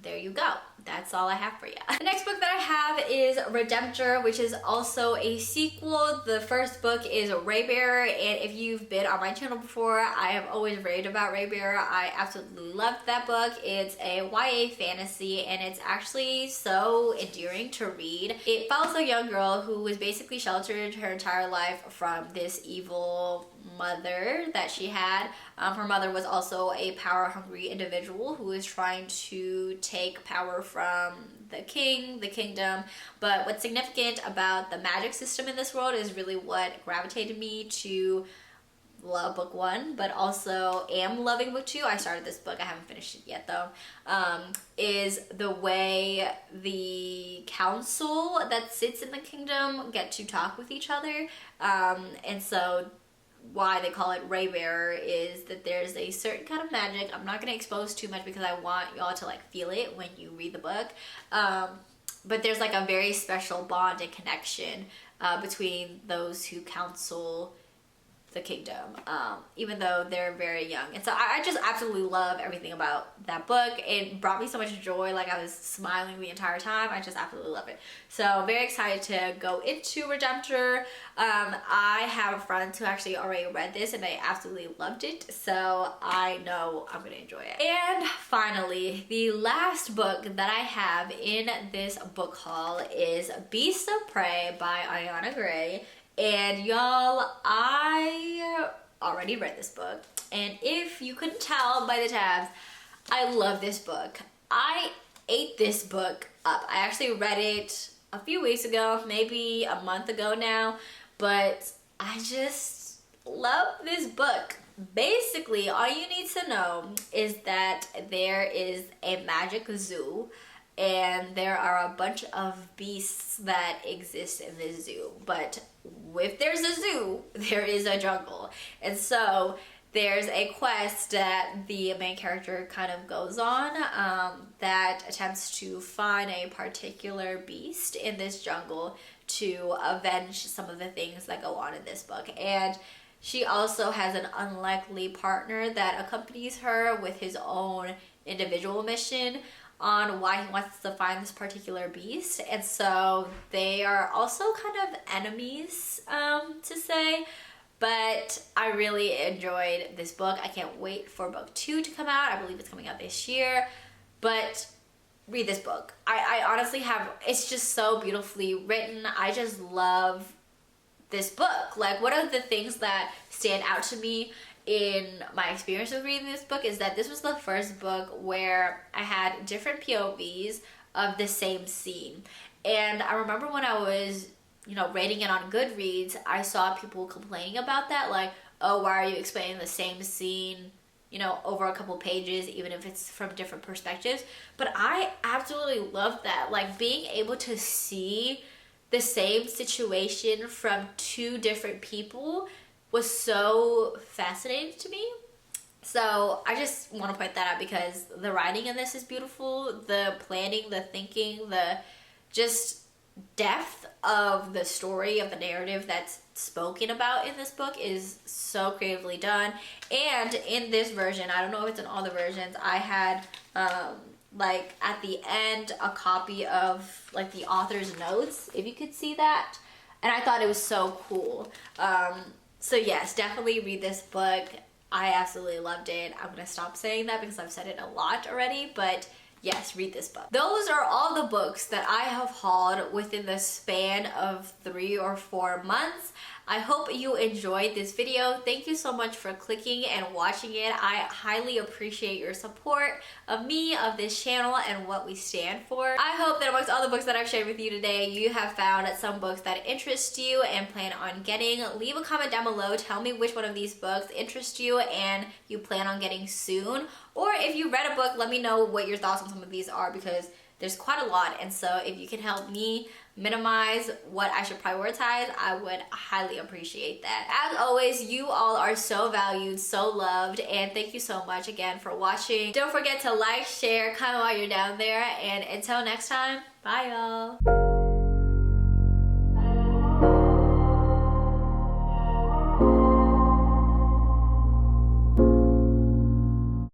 there you go. That's all I have for you. The next book that I have is Redemptor, which is also a sequel. The first book is Raybearer, and if you've been on my channel before, I have always raved about Raybearer. I absolutely loved that book. It's a YA fantasy, and it's actually so endearing to read. It follows a young girl who was basically sheltered her entire life from this evil mother that she had. Her mother was also a power-hungry individual who was trying to take power from the king, the kingdom. But what's significant about the magic system in this world is really what gravitated me to love book 1, but also am loving book 2. I started this book, I haven't finished it yet though. Is the way the council that sits in the kingdom get to talk with each other. And so why they call it Raybearer is that there's a certain kind of magic. I'm not going to expose too much because I want y'all to like feel it when you read the book. But there's like a very special bond and connection between those who counsel the kingdom, even though they're very young. And so I just absolutely love everything about that book. It brought me so much joy, like I was smiling the entire time. I just absolutely love it. So very excited to go into Redemptor. I have a friend who actually already read this and they absolutely loved it, so I know I'm gonna enjoy it. And finally, the last book that I have in this book haul is Beasts of Prey by Ariana Gray. And y'all, I already read this book, and if you couldn't tell by the tabs, I love this book. I ate this book up. I actually read it a few weeks ago, maybe a month ago now, but I just love this book. Basically, all you need to know is that there is a magic zoo and there are a bunch of beasts that exist in this zoo. But if there's a zoo, there is a jungle. And so there's a quest that the main character kind of goes on that attempts to find a particular beast in this jungle to avenge some of the things that go on in this book. And she also has an unlikely partner that accompanies her with his own individual mission on why he wants to find this particular beast. And so they are also kind of enemies, to say. But I really enjoyed this book. I can't wait for book 2 to come out. I believe it's coming out this year. But read this book. I honestly have, it's just so beautifully written. I just love this book. Like, one of the things that stand out to me in my experience of reading this book is that this was the first book where I had different POVs of the same scene. And I remember when I was, rating it on Goodreads, I saw people complaining about that, like, oh, why are you explaining the same scene, over a couple pages, even if it's from different perspectives. But I absolutely love that, like, being able to see the same situation from 2 different people was so fascinating to me. So I just want to point that out because the writing in this is beautiful. The planning, the thinking, the just depth of the story, of the narrative that's spoken about in this book is so creatively done. And in this version, I don't know if it's in all the versions, I had like at the end a copy of like the author's notes, if you could see that. And I thought it was so cool. So yes, definitely read this book. I absolutely loved it. I'm gonna stop saying that because I've said it a lot already, but yes, read this book. Those are all the books that I have hauled within the span of 3 or 4 months. I hope you enjoyed this video. Thank you so much for clicking and watching it. I highly appreciate your support of me, of this channel, and what we stand for. I hope that amongst all the books that I've shared with you today, you have found some books that interest you and plan on getting. Leave a comment down below. Tell me which one of these books interest you and you plan on getting soon. Or if you read a book, let me know what your thoughts on some of these are because there's quite a lot. And so if you can help me minimize what I should prioritize, I would highly appreciate that. As always, you all are so valued, so loved, and thank you so much again for watching. Don't forget to like, share, comment while you're down there, and until next time, bye y'all.